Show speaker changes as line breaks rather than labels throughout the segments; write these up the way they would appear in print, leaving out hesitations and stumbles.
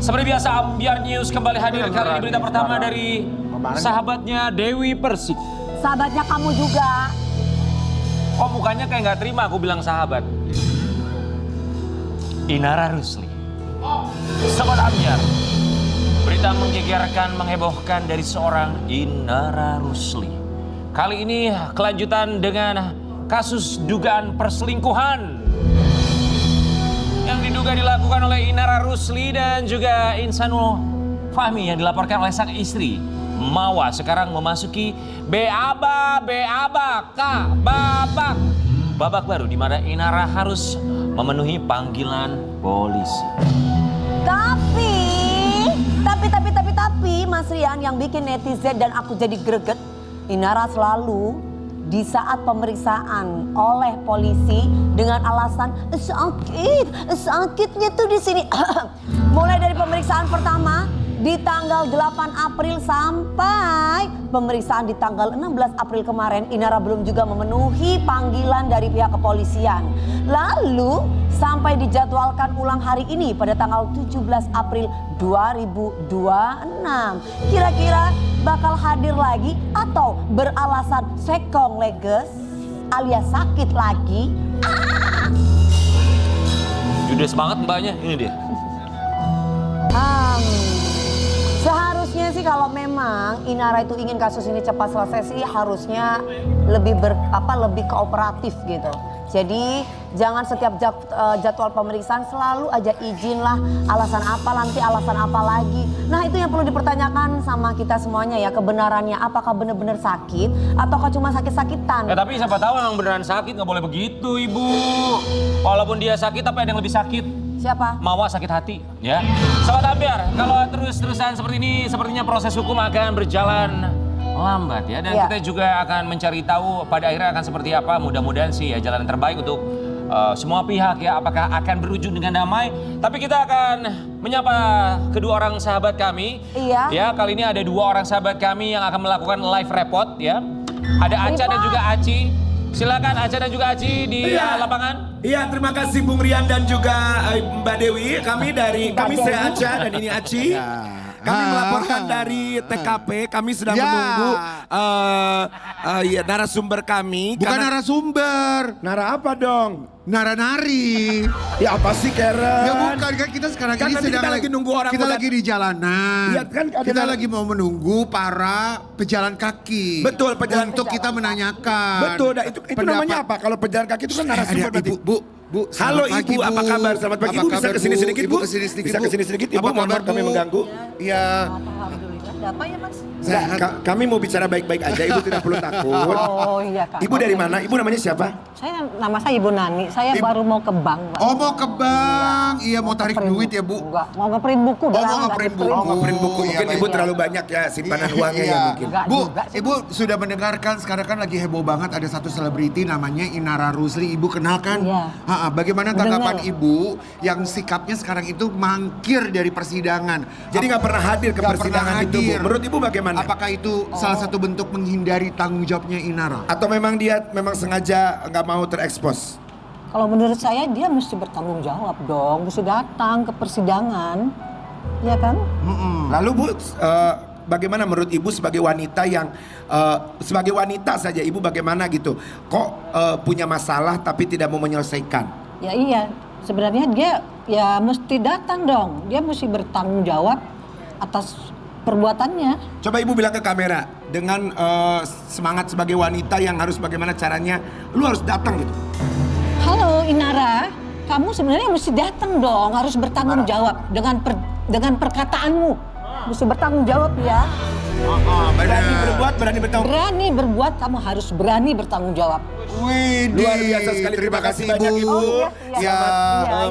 Seperti biasa, Ambiar News kembali hadir. Kali ini berita pertama dari sahabatnya Dewi Persik.
Sahabatnya kamu juga.
Kok mukanya kayak nggak terima aku bilang sahabat? Inara Rusli. Sobat Ambiar, berita menggegerkan, menghebohkan dari seorang Inara Rusli. Kali ini kelanjutan dengan kasus dugaan perselingkuhan yang diduga dilakukan oleh Inara Rusli dan juga Insanul Fahmi yang dilaporkan oleh sang istri Mawa sekarang memasuki babak baru di mana Inara harus memenuhi panggilan polisi.
Tapi Mas Rian, yang bikin netizen dan aku jadi greget, Inara selalu di saat pemeriksaan oleh polisi dengan alasan sakitnya tuh di sini. Mulai dari pemeriksaan pertama di tanggal 8 April sampai pemeriksaan di tanggal 16 April kemarin, Inara belum juga memenuhi panggilan dari pihak kepolisian. Lalu sampai dijadwalkan ulang hari ini pada tanggal 17 April 2026. Kira-kira bakal hadir lagi atau beralasan sekong leges alias sakit lagi?
Judes banget mbaknya, ini dia.
Seharusnya sih kalau memang Inara itu ingin kasus ini cepat selesai sih harusnya lebih lebih kooperatif gitu. Jadi jangan setiap jadwal pemeriksaan selalu aja izin lah, alasan apa nanti alasan apa lagi. Nah itu yang perlu dipertanyakan sama kita semuanya ya, kebenarannya apakah benar-benar sakit ataukah cuma sakit-sakitan.
Ya tapi siapa tahu memang beneran sakit, nggak boleh begitu ibu. Walaupun dia sakit tapi ada yang lebih sakit.
Siapa?
Mawa sakit hati, ya. Sobat Ambiar, kalau terus-terusan seperti ini, sepertinya proses hukum akan berjalan lambat ya. Dan kita juga akan mencari tahu pada akhirnya akan seperti apa. Mudah-mudahan sih ya jalan yang terbaik untuk semua pihak ya. Apakah akan berujung dengan damai? Tapi kita akan menyapa kedua orang sahabat kami.
Iya.
Ya, kali ini ada dua orang sahabat kami yang akan melakukan live report ya. Ada Aca dan juga Aci. Silakan Aca dan juga Aci di lapangan.
Iya, terima kasih Bung Rian dan juga Mbak Dewi. Kami saya Aca dan ini Aci. Kami melaporkan dari TKP. Kami sedang menunggu narasumber kami.
Bukan narasumber.
Nara apa dong?
Nara-nari.
Ya apa sih Karen?
Ya bukan, kan kita sekarang
Kan
ini
nanti
sedang
kita lagi nunggu orang
kita
udah-
lagi di jalanan.
Iya, kan ada
kita
nara-
lagi mau menunggu para pejalan kaki.
Betul, pejalan
untuk kita menanyakan.
Betul, nah, itu namanya apa? Kalau pejalan kaki itu kan narasumber
Ada
berarti.
Bu,
Halo
selamat pagi,
Ibu, apa kabar? Selamat pagi.
Apa
Ibu bisa
kabar,
kesini
Bu?
sedikit,
Ibu
Bu?
kesini sedikit,
Bisa
Bu.
kesini sedikit, Ibu.
Apa
Mohon maaf
kabar,
kami
Bu?
mengganggu.
Iya.
Alhamdulillah. Ada apa ya Mas?
Kami mau bicara baik-baik aja, Ibu tidak perlu takut.
Oh iya Kak.
Ibu dari mana? Ibu namanya siapa?
Nama saya Ibu Nani. Saya baru mau ke bank, Pak.
Oh, mau ke bank. Iya, mau tarik duit ya, Bu.
Enggak, mau nge-print buku.
Oh, mau nge-print buku.
Oh, ngeprint buku.
Iya,
Mungkin Ibu
baik.
terlalu banyak ya simpanan uangnya ya mungkin.
Enggak
Bu,
juga sih.
Ibu sudah mendengarkan sekarang kan lagi heboh banget ada satu selebriti namanya Inara Rusli. Ibu kenal kan?
Iya.
Bagaimana tanggapan
Mendengar.
Ibu yang sikapnya sekarang itu mangkir dari persidangan?
Jadi nggak pernah hadir ke
Nggak
persidangan
pernah
itu, Bu.
hadir.
Menurut Ibu bagaimana?
Apakah itu salah satu bentuk menghindari tanggung jawabnya Inara?
Atau memang dia sengaja nggak mau terekspos?
Kalau menurut saya dia mesti bertanggung jawab dong, mesti datang ke persidangan, ya kan?
Lalu Bu, bagaimana menurut Ibu sebagai wanita yang sebagai wanita saja Ibu bagaimana gitu? Kok punya masalah tapi tidak mau menyelesaikan?
Ya iya, sebenarnya dia ya mesti datang dong, dia mesti bertanggung jawab atas perbuatannya.
Coba Ibu bilang ke kamera dengan semangat sebagai wanita yang harus bagaimana caranya, lu harus datang gitu.
Halo Inara, kamu sebenarnya mesti datang dong, harus bertanggung jawab dengan perkataanmu, mesti bertanggung jawab ya.
Berani berbuat, berani bertanggung.
Berani berbuat, kamu harus berani bertanggung jawab.
Wih,
Luar biasa sekali.
Terima kasih
banyak
Ibu.
Ibu.
Ya,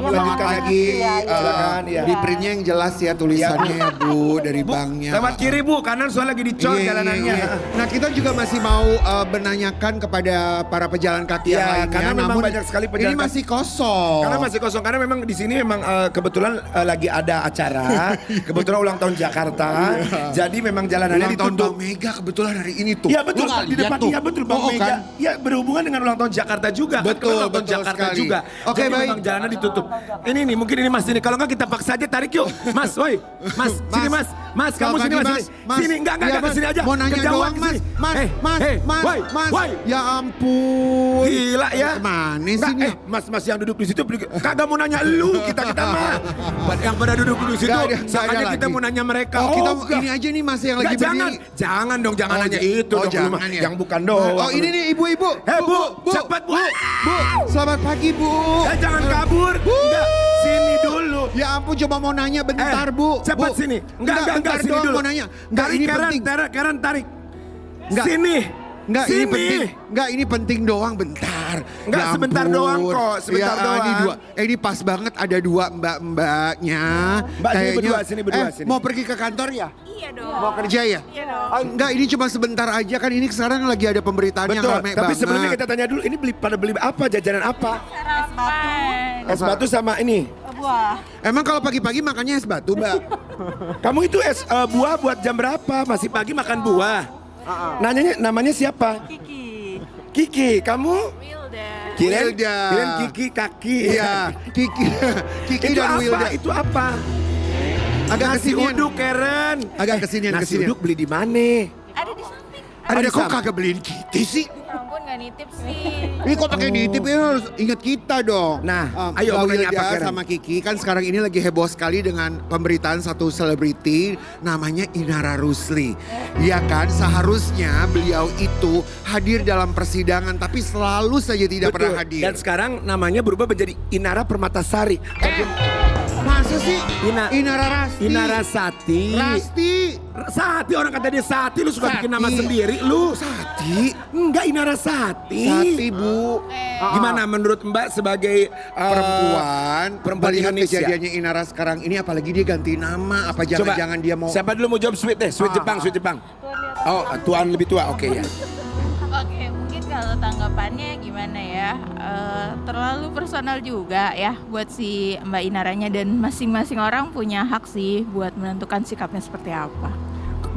melanjutkan
maaf.
lagi
Iya, iya.
Silakan, iya.
di printnya yang jelas ya tulisannya ya Bu dari
Bu,
banknya.
lewat kiri Bu, kanan soalnya lagi dicor
Iya,
jalanannya.
iya. Nah kita juga masih mau menanyakan kepada para pejalan kaki yang
Iya,
lainnya.
karena memang
namun
banyak sekali pejalan
ini
kaki.
masih kosong.
Karena masih kosong, karena memang di sini memang kebetulan lagi ada acara, kebetulan ulang tahun Jakarta. Jakarta. Jadi memang jalanannya
Ulang tahun
ditutup.
Bang Mega kebetulan hari ini tuh.
Iya betul,
Lu nggak
di
lihat
depan
tuh?
iya betul Bang
Oh,
Mega.
kan?
Iya berhubungan dengan ulang tahun Jakarta juga.
Betul,
kan? Karena ulang tahun
betul
Jakarta
sekali.
juga.
Oke,
Jadi
baik.
memang jalanan ditutup. Ini nih mungkin ini Mas ini. Kalau nggak kita paksa aja tarik yuk. Mas, woi. Mas, sini Mas. Mas, kamu
Selamat
sini
pagi,
Mas. Sini, enggak
Iya, Mas.
kesini aja.
Mau nanya
Kejauhan
doang
ke
Mas.
sini.
Mas, Mas.
Woi.
Ya ampun.
Gila ya.
Kemana sih
Nggak,
ini?
mas yang duduk di situ kagak mau nanya lu, kita mah. Yang pada duduk di situ, makanya kita mau nanya mereka.
Oh, kita
enggak.
ini aja nih Mas yang lagi
Nggak,
berdiri.
jangan dong, jangan
Oh,
nanya
ja-
itu
oh,
dong.
jangan
Lu mah.
ya.
Yang bukan doang.
Oh, ini nih ibu-ibu.
Bu, cepat, Bu.
Bu, selamat pagi Bu.
Jangan kabur. Enggak, sini dulu.
Ya ampun, coba mau nanya bentar Bu.
Cepat
Bu.
sini. Enggak,
bentar
sini
doang
dulu.
mau nanya. Enggak,
Tarik
ini
Karen,
penting.
Karen, tarik.
Enggak.
Sini.
Enggak,
sini.
ini penting. Enggak, ini penting doang bentar.
Enggak,
Ya
sebentar
ampun.
doang kok, sebentar
Ya,
doang.
Ini dua. Ini pas banget ada dua mbak-mbaknya.
Mbak, sini
Kayaknya-
berdua, sini berdua, sini.
Mau pergi ke kantor ya?
Iya dong.
Mau kerja ya?
Iya dong.
Oh, enggak, ini cuma sebentar aja kan. Ini sekarang lagi ada pemberitaan yang
Betul,
rame
tapi
banget.
sebelumnya kita tanya dulu, ini pada beli apa, jajanan apa?
Sarapan.
Es batu sama ini.
Buah.
Emang kalau pagi-pagi makannya es batu, Mbak?
Kamu itu es buah buat jam berapa? Masih pagi makan buah? Namanya siapa?
Kiki.
Kiki, kamu?
Wilda.
Kirain
Wilda.
Kiki kaki.
Iya, Kiki
Itu
dan
apa?
Wilda.
Itu apa?
Agak
Nasi
kesinian.
uduk, Karen.
Agak kesinian,
Nasi
kesinian.
uduk beli di mana?
Ada di samping.
Ada
di
kok
samping.
kagak beliin Kitty sih?
Ya ampun gak nitip sih.
Ini kok pakai nitip ini harus ingat kita dong.
Nah, ayo,
Mbak
mau nanya
Wilda
apa, Karen?
sama Kiki kan sekarang ini lagi heboh sekali dengan pemberitaan satu selebriti namanya Inara Rusli. Ya kan, seharusnya beliau itu hadir dalam persidangan tapi selalu saja tidak pernah
Betul.
hadir.
Dan sekarang namanya berubah menjadi Inara Permatasari.
Masa sih? Inara Rasti.
Inara Sati.
Rasti.
Sati, orang kata dia Sati, lu suka
Sati.
bikin nama sendiri lu.
Sati.
Enggak, Inara Sati.
Sati Bu.
Gimana menurut Mbak sebagai
Perempuan
di
melihat
Indonesia?
kejadiannya Inara sekarang ini apalagi dia ganti nama apa jangan-jangan dia mau
Siapa dulu mau jawab sweet deh, sweet Jepang, sweet Jepang. Oh, tuan lebih tua, oke ya.
Oke, mungkin kalau tanggapannya gimana ya? Terlalu personal juga ya buat si Mbak Inaranya dan masing-masing orang punya hak sih buat menentukan sikapnya seperti apa.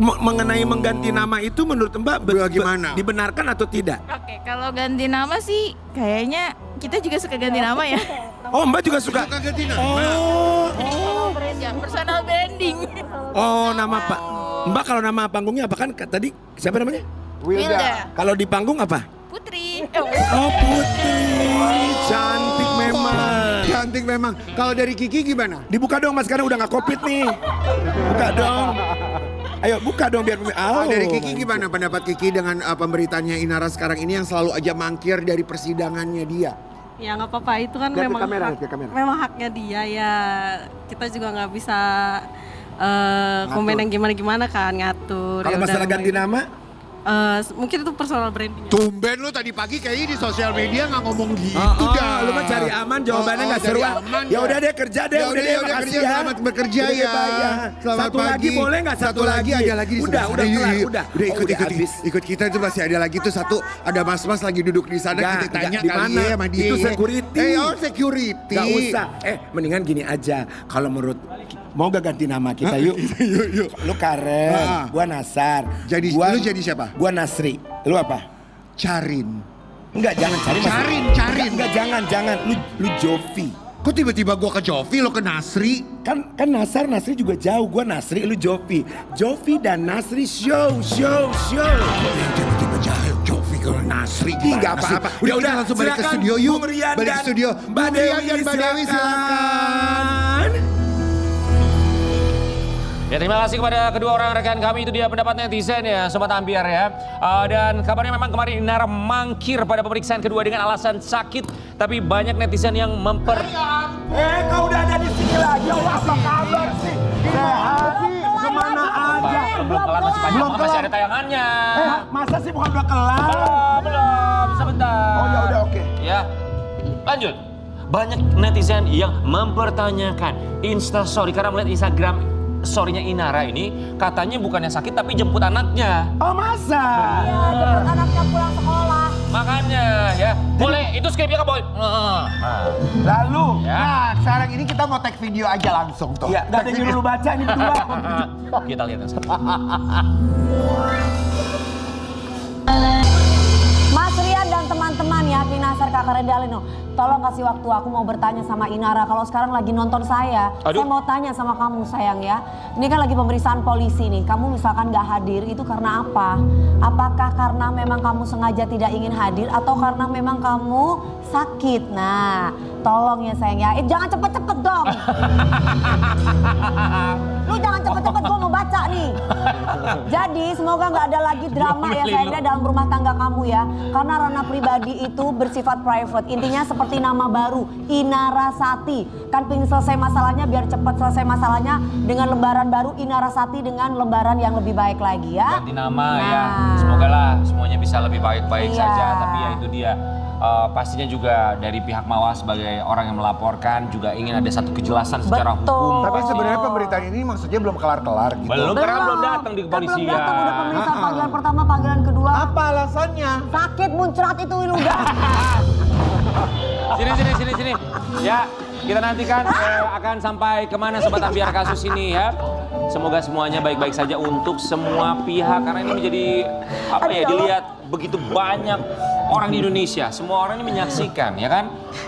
Mengenai mengganti nama itu menurut Mbak
Bagaimana?
dibenarkan atau tidak?
Oke, kalau ganti nama sih kayaknya kita juga suka ganti nama ya.
Oh, Mbak juga suka.
Suka ganti nama.
Ya, personal branding.
Oh, nama Pak. Mbak kalau nama panggungnya apa kan tadi siapa namanya?
Wilda.
Kalau di panggung apa?
Putri.
Oh, Putri. Cantik memang.
Cantik memang. Kalau dari Kiki gimana?
Dibuka dong Mas, karena udah nggak covid nih. Buka dong. Ayo buka dong biar
Dari Kiki gimana pendapat Kiki dengan pemberitaannya Inara sekarang ini yang selalu aja mangkir dari persidangannya dia?
Ya nggak apa-apa, itu kan
Lihat ke
memang
kamera,
hak,
lihat ke kamera.
memang haknya dia ya. Kita juga nggak bisa komen yang gimana-gimana kan, ngatur.
Kalau
Ya udah,
masalah ganti
memang-
nama,
mungkin itu personal branding.
Tumben lu tadi pagi kayaknya di sosial media nggak ngomong gitu dah.
lu kan cari aman, jawabannya nggak
cari
seru.
aman
Ya
dah.
udah deh kerja deh,
Ya
udah deh makasih
kerja,
ya.
selamat bekerja
Udah deh,
ya.
Pak, ya.
Selamat
Satu
pagi.
lagi boleh nggak? Satu lagi
ada lagi di
Udah
sebelah.
kelar,
Iya,
udah.
Udah
Oh,
ikut
udah habis.
ikut kita itu masih ada lagi tuh satu ada mas-mas lagi duduk di sana
Nggak,
kita tanya
nggak, di
kali
mana?
ya sama dia.
Itu
ya.
security.
Oh security.
Gak usah. Mendingan gini aja. Kalau menurut mau gak ganti nama kita yuk?
Yuk.
Lu Karen,
Ah.
gua Nasar.
Jadi
Gua-
lu jadi siapa?
Gua Nasri. Lu apa?
Carin.
Enggak, jangan cari Mas.
Carin.
Enggak, jangan. Lu Jovi.
Kok tiba-tiba gua ke Jovi lo ke Nasri?
Kan Nasri juga jauh. Gua Nasri, lu Jovi. Jovi dan Nasri show.
Tiba-tiba jauh Jovi ke Nasri.
Ih, nggak
Gimana sih?
apa-apa.
Udah,
Ya
kita langsung balik ke
silakan,
studio yuk.
Bung Rian
Balik ke
dan
studio.
Mbak
Bung Rian dan Mbak Dewi
silakan.
silakan.
Ya terima kasih kepada kedua orang rekan kami, itu dia pendapat netizen ya Sobat Ambiar ya. Dan kabarnya memang kemarin Inara mangkir pada pemeriksaan kedua dengan alasan sakit. Tapi banyak netizen yang
Kau udah ada di sini lagi. Allah, apa kabar sih? Sehat sih? Kemana aja?
belum kelar masih panjang, masih ada tayangannya.
Masa sih bukan udah kelar?
Belum, sebentar.
Oh ya udah oke.
Ya, lanjut. Banyak netizen yang mempertanyakan Instastory karena melihat Instagram story-nya Inara ini katanya bukannya sakit tapi jemput anaknya.
Oh masa?
Iya, jemput anaknya pulang sekolah.
makanya ya. Boleh, itu skripnya Boy.
Lalu,
Ya.
nah sekarang ini kita mau take video aja langsung tuh.
Iya, gak ada yang nyuruh lu baca ini berdua.
Kita lihat yang satu.
Mas Rian dan teman-teman ya, Kinasar Kakak Redalino, tolong kasih waktu, aku mau bertanya sama Inara. Kalau sekarang lagi nonton saya mau tanya sama kamu sayang ya. Ini kan lagi pemeriksaan polisi nih, kamu misalkan gak hadir itu karena apa? Apakah karena memang kamu sengaja tidak ingin hadir atau karena memang kamu sakit? Nah, tolong ya sayang ya, jangan cepet-cepet dong. Lu jangan cepet-cepet, gue mau baca nih. Jadi semoga gak ada lagi drama ya sayangnya dalam rumah tangga kamu ya. Karena ranah pribadi itu bersifat private. Intinya seperti nama baru, Inarasati. Kan pengen selesai masalahnya, biar cepat selesai masalahnya dengan lembaran baru Inarasati dengan lembaran yang lebih baik lagi ya.
Ganti nama ya. Semoga lah semuanya bisa lebih baik-baik
Iya.
saja. Tapi ya itu dia. Pastinya juga dari pihak Mawar sebagai orang yang melaporkan juga ingin ada satu kejelasan secara
Betul.
hukum.
Tapi sebenarnya pemberitaan ini maksudnya belum kelar-kelar gitu.
Belum, karena belum datang di kepolisian.
Belum datang, udah pemeriksaan panggilan pertama, panggilan kedua.
Apa alasannya?
Sakit muncrat itu udah.
Sini. Ya, kita nantikan akan sampai kemana Sobat Ambiar kasus ini ya. Semoga semuanya baik-baik saja untuk semua pihak. Karena ini menjadi, dilihat begitu banyak orang di Indonesia. Semua orang ini menyaksikan, ya kan?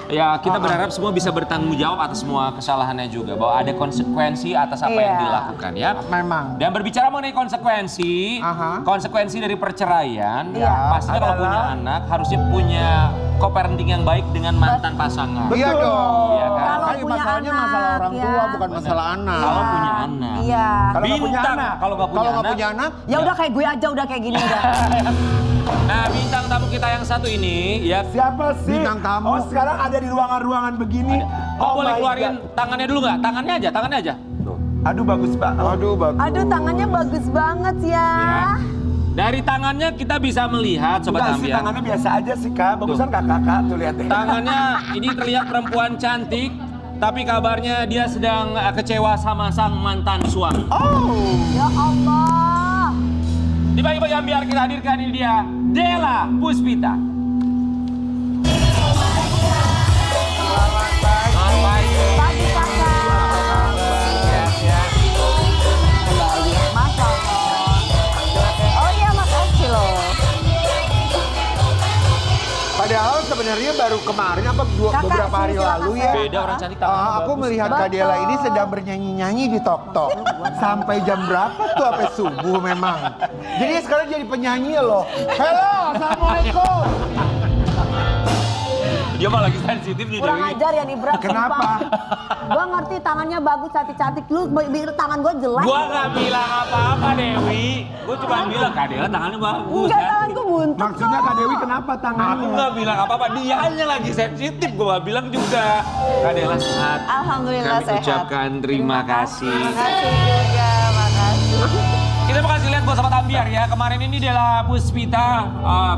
Ya, kita berharap semua bisa bertanggung jawab atas semua kesalahannya juga. Bahwa ada konsekuensi atas apa yang dilakukan ya.
Memang.
Dan berbicara mengenai konsekuensi, konsekuensi dari perceraian, pastinya kalau punya anak harusnya punya co-parenting yang baik dengan mantan pasangan.
Iya dong.
Iya kan?
Kalau
Kan
punya
masalahnya
anak,
masalah orang tua
ya.
bukan masalah anak.
Kalau punya anak.
Iya.
Kalau nggak punya
Bintang,
anak.
kalau nggak
Kalau
punya
nggak
anak.
punya anak,
Ya udah kayak gue aja udah kayak gini udah.
Nah, bintang tamu kita yang satu ini ya.
Siapa sih?
Bintang tamu.
Oh sekarang ada di ruangan-ruangan begini.
Oh, boleh
my
keluarin
God.
tangannya dulu nggak? Tangannya aja. Tuh.
Aduh bagus banget.
aduh bagus.
Aduh tangannya bagus banget ya.
Ya. Dari tangannya kita bisa melihat Sobat
Enggak sih,
Ambiar.
tangannya biasa aja sih kak. Bagusan kakak tuh lihat deh.
Tangannya ini terlihat perempuan cantik, tapi kabarnya dia sedang kecewa sama sang mantan suami.
Ya Allah.
Di bagi-bagi Ambiar kita hadirkan ini dia, Della Puspita.
Pagi kakak. Mas Oh iya makasih loh.
Padahal sebenarnya baru kemarin apa
Kakak,
beberapa hari
silakan,
lalu ya.
Beda orang cantik tangannya
Aku
bagus.
melihat Kak Della ini sedang bernyanyi-nyanyi di Tok-Tok. Sampai jam berapa tuh? Sampai subuh memang. Jadi sekarang jadi penyanyi loh. Halo, Assalamualaikum.
Dia mah lagi sensitif nih
Kurang
Dewi.
ajar ya nih Bra.
Kenapa?
Gue ngerti tangannya bagus, cantik-cantik. Lu bikin tangan gue jelek.
Gua nggak bilang apa-apa Dewi. Gua cuma bilang Kak Della tangannya bagus.
Enggak,
kan?
tangan gue buntu.
Maksudnya Kak Dewi kenapa
Aku
tangannya?
nggak bilang apa-apa, dia hanya lagi sensitif. Gua bilang juga. Kak Della sehat.
Alhamdulillah
Kami
sehat.
ucapkan terima kasih.
Makasih juga, makasih.
Kita mau kasih lihat buat Sobat Ambiar ya. Kemarin ini Della Puspita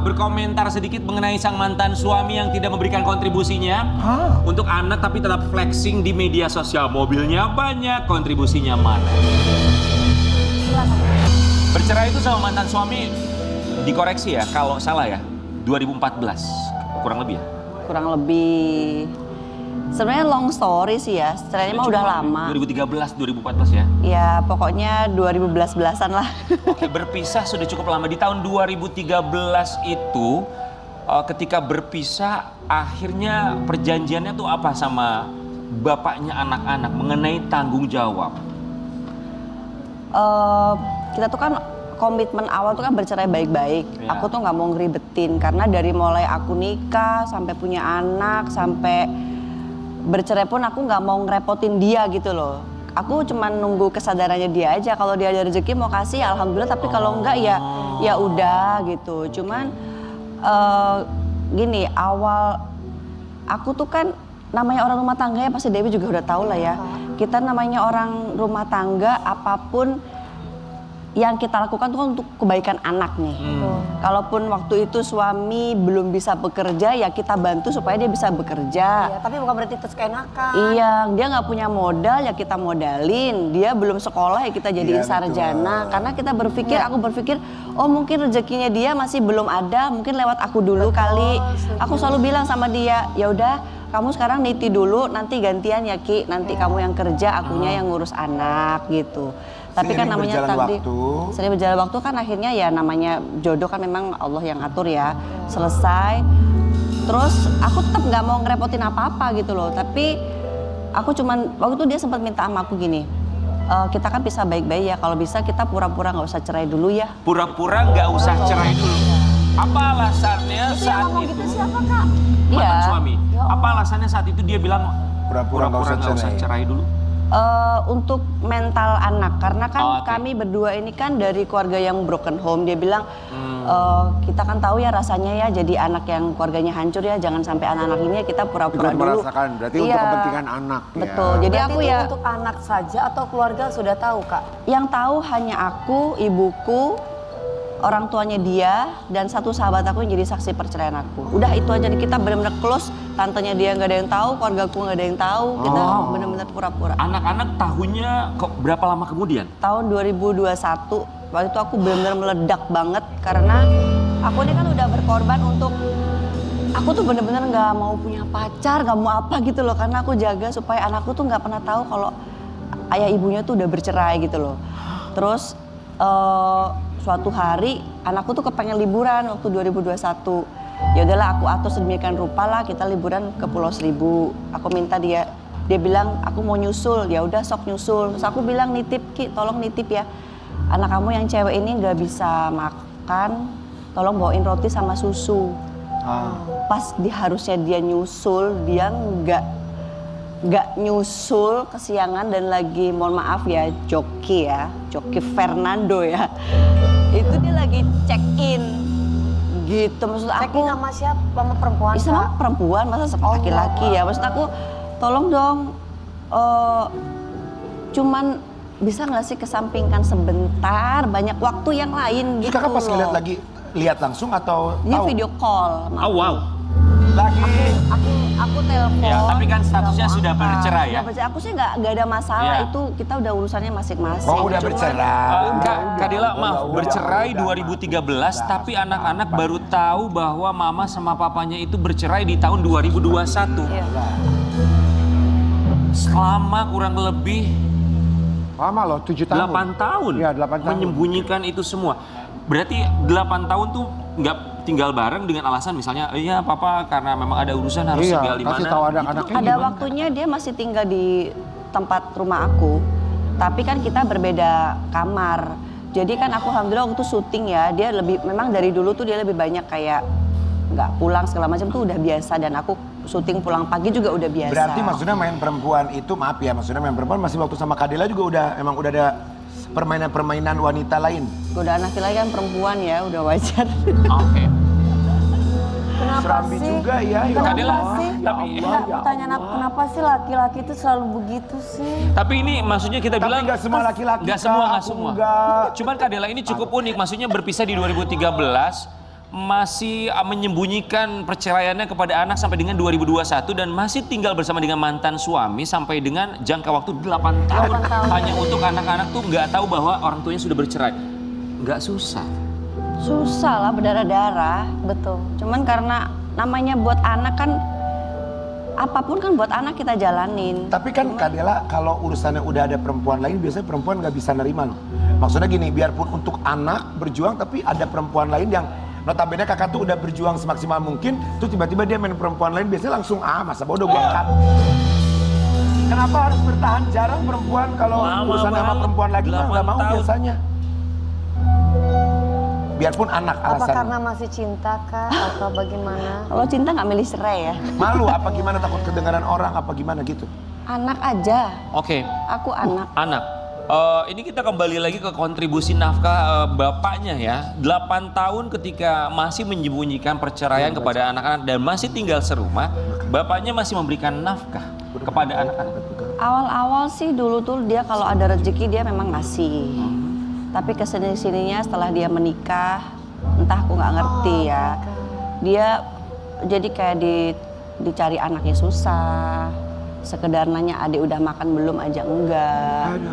berkomentar sedikit mengenai sang mantan suami yang tidak memberikan kontribusinya untuk anak tapi tetap flexing di media sosial. Mobilnya banyak, kontribusinya mana? Bercerai itu sama mantan suami dikoreksi ya kalau salah ya 2014 kurang lebih ya.
Kurang lebih sebenarnya long story sih ya, cerainya mah udah lama.
2013, 2014 ya.
Ya pokoknya 2011-an lah.
Oke, berpisah sudah cukup lama. Di tahun 2013 itu ketika berpisah akhirnya perjanjiannya tuh apa sama bapaknya anak-anak mengenai tanggung jawab?
Kita tuh kan komitmen awal tuh kan bercerai baik-baik.
Ya.
Aku tuh nggak mau ngeribetin karena dari mulai aku nikah sampai punya anak sampai bercerai pun aku nggak mau ngerepotin dia gitu loh. Aku cuma nunggu kesadarannya dia aja. Kalau dia ada rezeki mau kasih ya alhamdulillah. Tapi kalau enggak ya udah gitu. Cuman gini awal aku tuh kan namanya orang rumah tangga ya pasti Dewi juga udah tahu lah ya. Kita namanya orang rumah tangga apapun yang kita lakukan itu kan untuk kebaikan anak nih. Kalaupun waktu itu suami belum bisa bekerja, ya kita bantu supaya dia bisa bekerja.
Ya, tapi bukan berarti terus keenakan.
Iya, dia nggak punya modal ya kita modalin. Dia belum sekolah ya kita jadiin sarjana. Karena kita berpikir, aku berpikir, oh mungkin rezekinya dia masih belum ada, mungkin lewat aku dulu kali. Aku selalu bilang sama dia, ya udah kamu sekarang niti dulu, nanti gantian ya Ki. Nanti kamu yang kerja, akunya yang ngurus anak gitu. Tapi kan namanya tadi sering berjalan waktu kan akhirnya ya namanya jodoh kan memang Allah yang atur ya. Selesai. Terus aku tetap nggak mau ngerepotin apa-apa gitu loh. Tapi aku cuman waktu itu dia sempat minta sama aku gini. Kita kan bisa baik-baik ya. Kalau bisa kita pura-pura nggak usah cerai dulu ya.
Pura-pura nggak usah cerai dulu. Apa alasannya saat itu?
Gitu siapa Kak?
Mantan
Iya.
suami. Apa alasannya saat itu dia bilang
Pura-pura nggak usah
cerai dulu?
Untuk mental anak karena kan
Oh, oke.
kami berdua ini kan dari keluarga yang broken home. Dia bilang kita kan tahu ya rasanya ya jadi anak yang keluarganya hancur ya, jangan sampai anak-anak ini ya kita pura-pura
Ikut
dulu.
merasakan, berarti
Iya,
untuk kepentingan anak ya.
betul. Jadi
Berarti
aku
itu
ya
untuk anak saja atau keluarga sudah tahu Kak?
yang tahu hanya aku, ibuku, orang tuanya dia, dan satu sahabat aku yang jadi saksi perceraian aku. Udah itu aja, kita benar-benar close. Tantenya dia nggak ada yang tahu, keluargaku nggak ada yang tahu. Kita benar-benar pura-pura.
Anak-anak tahunya kok berapa lama kemudian?
Tahun 2021, waktu itu aku benar-benar meledak banget karena aku ini kan udah berkorban untuk aku tuh benar-benar nggak mau punya pacar, nggak mau apa gitu loh, karena aku jaga supaya anakku tuh nggak pernah tahu kalau ayah ibunya tuh udah bercerai gitu loh. Terus suatu hari anakku tuh kepengen liburan waktu 2021. Ya udahlah aku atur sedemikian rupa lah kita liburan ke Pulau Seribu. Aku minta dia bilang aku mau nyusul, ya udah sok nyusul. Terus aku bilang nitip Ki, tolong nitip ya. Anak kamu yang cewek ini nggak bisa makan, tolong bawain roti sama susu. Pas harusnya dia nyusul, dia nggak nyusul, kesiangan dan lagi mohon maaf ya Joki Fernando ya. Itu dia lagi check in. Gitu maksud aku.
Cekin sama siapa? Sama perempuan
Sama
Kak?
perempuan, masa sama laki-laki ya. Maksud aku tolong dong cuman bisa nggak sih kesampingkan sebentar, banyak waktu yang lain gitu.
Kakak pas
loh.
ngeliat lagi, lihat langsung atau
Dia
tahu?
video call.
Oh wow.
Aku telepon.
Ya, tapi kan statusnya
nggak mau
sudah
angkat.
bercerai ya?
Sudah bercerai. Aku sih nggak ada masalah,
Ya.
itu kita udah urusannya masing-masing.
Oh udah
Cuman-
bercerai.
Kak Dela, maaf, bercerai 2013, tapi anak-anak baru tahu bahwa mama sama papanya itu bercerai di tahun 2021.
Iya.
Selama kurang lebih
Lama loh, 7 tahun.
8 tahun.
Iya, 8 tahun.
Menyembunyikan itu semua. Berarti 8 tahun tuh nggak tinggal bareng dengan alasan misalnya, iya papa karena memang ada urusan harus
Iya,
tinggal di mana.
kasih tahu anak-anaknya.
Ada waktunya dia masih tinggal di tempat rumah aku, tapi kan kita berbeda kamar. Jadi kan aku alhamdulillah waktu syuting ya, dia lebih memang dari dulu tuh dia lebih banyak kayak nggak pulang segala macam tuh udah biasa, dan aku syuting pulang pagi juga udah biasa.
Berarti maksudnya main perempuan itu, maaf ya, maksudnya main perempuan masih waktu sama Kadela juga emang udah ada permainan-permainan wanita lain.
Udah anak lagi kan perempuan ya, udah wajar.
Oke.
Kenapa
Serambi
sih?
juga ya.
Kenapa
Kadela,
sih?
tapi-
Enggak, pertanyaan aku, kenapa sih laki-laki itu selalu begitu sih?
Tapi ini maksudnya kita
Tapi
bilang
nggak semua laki-laki,
nggak semua,
Kak.
nggak
Aku
semua.
nggak.
Cuman Kadela ini cukup unik, maksudnya berpisah di 2013, masih menyembunyikan perceraiannya kepada anak sampai dengan 2021 dan masih tinggal bersama dengan mantan suami sampai dengan jangka waktu 8 tahun.
8 tahun.
Hanya untuk anak-anak tuh nggak tahu bahwa orang tuanya sudah bercerai. Nggak susah.
Susah lah, berdarah-darah.
Betul.
Cuman karena namanya buat anak kan, apapun kan buat anak kita jalanin.
Tapi kan Kadela kalau urusannya udah ada perempuan lain, biasanya perempuan nggak bisa nerima loh. Maksudnya gini, biarpun untuk anak berjuang, tapi ada perempuan lain yang notabene kakak tuh udah berjuang semaksimal mungkin, tuh tiba-tiba dia main perempuan lain, biasanya langsung masa bodoh gua angkat. Kenapa harus bertahan? Jarang perempuan kalau
Lama
urusan sama
banget,
perempuan lagi mah
8
nggak mau
tahun.
biasanya. Biarpun anak
Apa
alasannya.
karena masih cinta kah atau bagaimana?
Kalau cinta nggak milih cerai ya.
Malu apa gimana, takut kedengaran orang apa gimana gitu.
Anak aja,
Oke,
aku anak.
anak. Ini kita kembali lagi ke kontribusi nafkah bapaknya ya. 8 tahun ketika masih menyembunyikan perceraian kepada anak-anak dan masih tinggal serumah, bapaknya masih memberikan nafkah kepada anak-anak.
Awal-awal sih dulu tuh dia kalau ada rezeki dia memang ngasih. Tapi kesini-sininya setelah dia menikah, entah aku nggak ngerti ya. Dia jadi kayak dicari anaknya susah. Sekedar nanya adik udah makan belum aja enggak.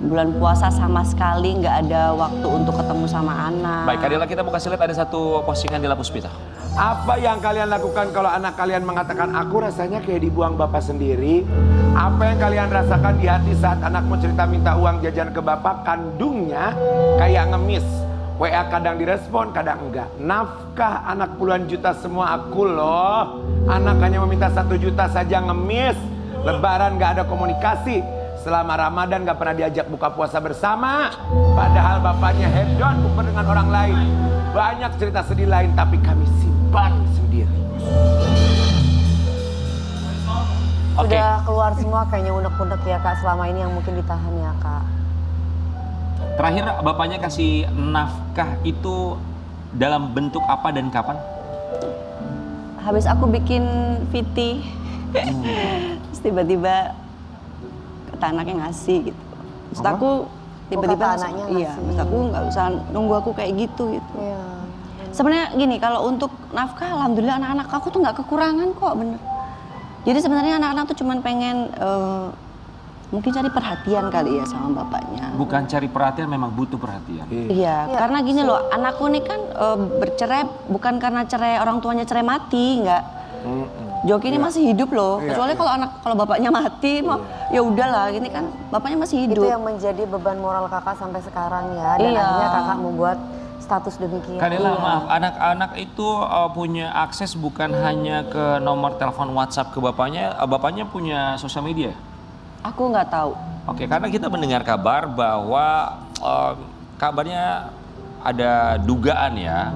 Bulan puasa sama sekali nggak ada waktu untuk ketemu sama anak.
Baik, Kadela, kita mau kasih lihat ada satu postingan di Puspita.
Apa yang kalian lakukan kalau anak kalian mengatakan aku rasanya kayak dibuang bapak sendiri? Apa yang kalian rasakan di hati saat anakmu cerita minta uang jajan ke bapak kandungnya kayak ngemis? WA kadang direspon, kadang enggak. Nafkah anak puluhan juta semua aku loh. Anak hanya meminta 1 juta saja ngemis. Lebaran gak ada komunikasi. Selama Ramadan gak pernah diajak buka puasa bersama. Padahal bapaknya hedon bukber dengan orang lain. Banyak cerita sedih lain tapi kami simpan sendiri.
Oke.
Sudah keluar semua kayaknya unek-unek ya Kak selama ini yang mungkin ditahan ya Kak.
Terakhir bapaknya kasih nafkah itu dalam bentuk apa dan kapan?
Habis aku bikin VT, terus tiba-tiba kata anaknya ngasih gitu. Maksud aku tiba-tiba
kata anaknya
iya,
ngasih.
maksud aku nggak usah nunggu aku kayak gitu.
Iya.
Sebenarnya gini, kalau untuk nafkah, alhamdulillah anak-anak aku tuh nggak kekurangan kok, bener. Jadi sebenarnya anak-anak tuh cuman pengen mungkin cari perhatian kali ya sama bapaknya.
Bukan cari perhatian, memang butuh perhatian.
Iya, karena gini loh, anakku nih kan bercerai bukan karena cerai orang tuanya cerai mati, nggak. Joki ini masih hidup loh. Kecuali kalau bapaknya mati, mah ya udahlah, gini kan bapaknya masih hidup.
Itu yang menjadi beban moral kakak sampai sekarang ya. Dan
Iya.
akhirnya kakak membuat status demikian.
Kadela, maaf, anak-anak itu punya akses bukan hanya ke nomor telepon WhatsApp ke bapaknya, bapaknya punya sosial media.
Aku nggak tahu.
Oke, karena kita mendengar kabar bahwa kabarnya ada dugaan ya,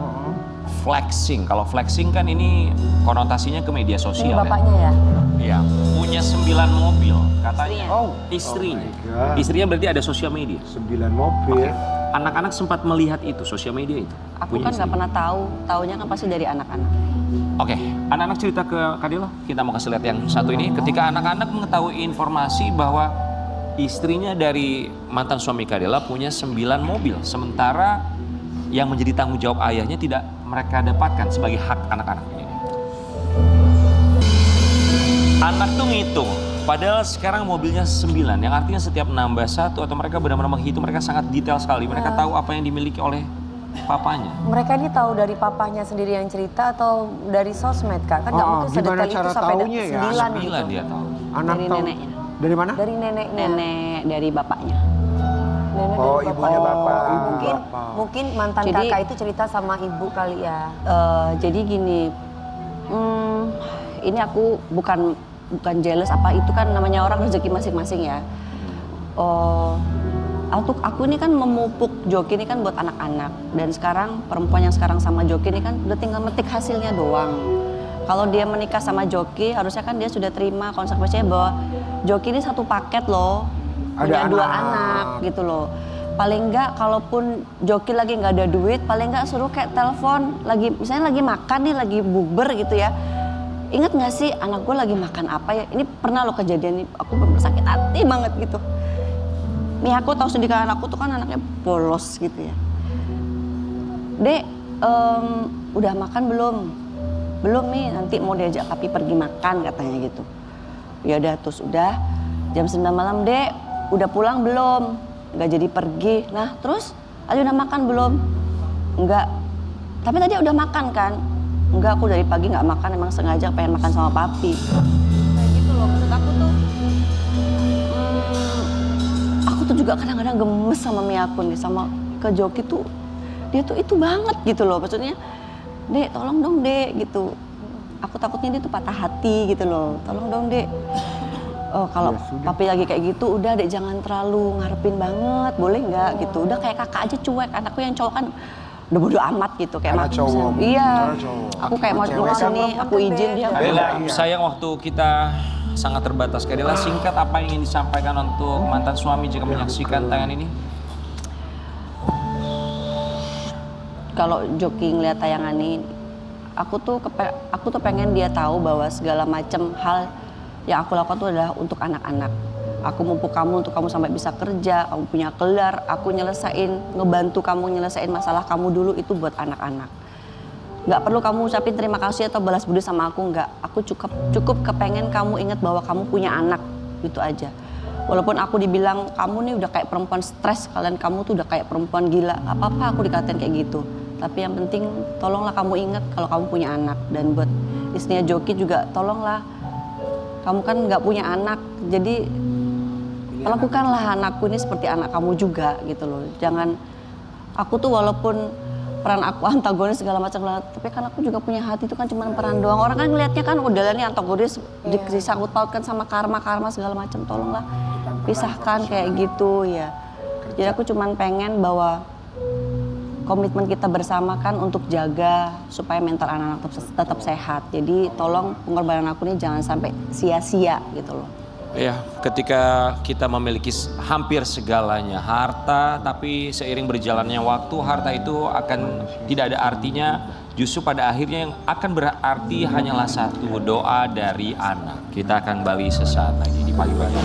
flexing. Kalau flexing kan ini konotasinya ke media
Ini
sosial
bapaknya ya.
Iya, punya 9 mobil katanya.
Istrinya.
Istrinya.
Oh my God.
Istrinya berarti ada sosial media.
9 mobil.
Anak-anak sempat melihat itu, sosial media itu.
Aku
punya
kan nggak
istri.
pernah tahu. Taunya kan pasti dari anak-anak.
Oke, anak-anak cerita ke Kadela. Kita mau kasih lihat yang satu ini. Ketika anak-anak mengetahui informasi bahwa istrinya dari mantan suami Kadela punya 9 mobil. Sementara yang menjadi tanggung jawab ayahnya tidak mereka dapatkan sebagai hak anak-anak ini. Anak tuh ngitung, padahal sekarang mobilnya 9. Yang artinya setiap nambah 1 atau mereka benar-benar menghitung, mereka sangat detail sekali. Mereka tahu apa yang dimiliki oleh papanya.
Mereka ini tahu dari papahnya sendiri yang cerita atau dari sosmed Kak? Kan nggak mungkin
gimana
sedetail itu
cara
sampai
taunya ya?
9 gitu.
9 dia tahu.
Anak
Dari
tahu.
neneknya.
Dari mana?
Dari neneknya.
Nenek dari bapaknya.
Nenek
Oh,
dari
ibunya bapak.
Mungkin mungkin mantan
Jadi-
kakak itu cerita sama ibu kali ya.
Jadi gini, ini aku bukan jealous apa, itu kan namanya orang rezeki masing-masing ya. Aku ini kan memupuk Joki ini kan buat anak-anak, dan sekarang perempuan yang sekarang sama Joki ini kan udah tinggal metik hasilnya doang. Kalau dia menikah sama Joki, harusnya kan dia sudah terima konsekuensinya bahwa Joki ini satu paket loh, punya
Ada
2
anak.
anak gitu loh. Paling enggak kalaupun Joki lagi nggak ada duit, paling enggak suruh kayak telepon lagi, misalnya lagi makan nih, lagi bukber gitu ya. Ingat nggak sih anak gue lagi makan apa ya? Ini pernah loh kejadian ini, aku bener sakit hati banget gitu. Nih aku tahu sendiri kan anakku tuh kan anaknya bolos gitu ya. Dek, udah makan belum? Belum nih, nanti mau diajak papi pergi makan katanya gitu. Ya udah, terus udah jam 9 malam, Dek, udah pulang belum? Nggak jadi pergi. Nah terus, Aja udah makan belum? Enggak. Tapi tadi udah makan kan? Enggak, aku dari pagi nggak makan, emang sengaja pengen makan sama papi. Kayak gitu loh, maksud aku tuh. Aku tuh juga kadang-kadang gemes sama Miyako nih, sama ke Joki tuh. Dia tuh itu banget gitu loh, maksudnya. Dek, tolong dong Dek, gitu. Aku takutnya dia tuh patah hati gitu loh. Tolong dong Dek. Oh, kalau papi lagi kayak gitu, udah Dek jangan terlalu ngarepin banget, boleh nggak gitu. Udah kayak kakak aja cuek, anakku yang cowok kan udah bodo amat gitu. Kayak
Anak cowok.
Iya,
Anak cowok.
aku kayak mau
Cewek kan
kesini, aku izin dia.
Kadela, sayang waktu kita sangat terbatas. Kadela, singkat apa yang ingin disampaikan untuk mantan suami jika menyaksikan tayangan ini?
Kalau Joki ngeliat tayangan ini, aku tuh pengen dia tahu bahwa segala macam hal yang aku lakukan tuh adalah untuk anak-anak. Aku mumpuk kamu untuk kamu sampai bisa kerja, kamu punya gelar, aku ngebantu kamu nyelesain masalah kamu dulu, itu buat anak-anak. Nggak perlu kamu ucapin terima kasih atau balas budi sama aku, nggak. Aku cukup kepengen kamu ingat bahwa kamu punya anak, gitu aja. Walaupun aku dibilang, kamu nih udah kayak perempuan stres, kalian kamu tuh udah kayak perempuan gila, apa-apa aku dikatain kayak gitu. Tapi yang penting tolonglah kamu ingat kalau kamu punya anak. Dan buat istrinya Joki juga tolonglah, kamu kan nggak punya anak, jadi lakukanlah anakku ini seperti anak kamu juga gitu loh. Jangan, aku tuh walaupun peran aku antagonis segala macam, tapi kan aku juga punya hati, itu kan cuma peran doang. Orang kan ngelihatnya kan udah nih antagonis, disangkut pautkan sama karma segala macam. Tolonglah pisahkan kayak gitu ya. Jadi aku cuma pengen bahwa komitmen kita bersama kan untuk jaga supaya mental anak-anak tetap sehat. Jadi tolong pengorbanan aku ini jangan sampai sia-sia gitu loh.
Ya, ketika kita memiliki hampir segalanya harta, tapi seiring berjalannya waktu harta itu akan tidak ada artinya. Justru pada akhirnya yang akan berarti hanyalah satu, doa dari anak. Kita akan kembali sesaat lagi di pagi-pagi.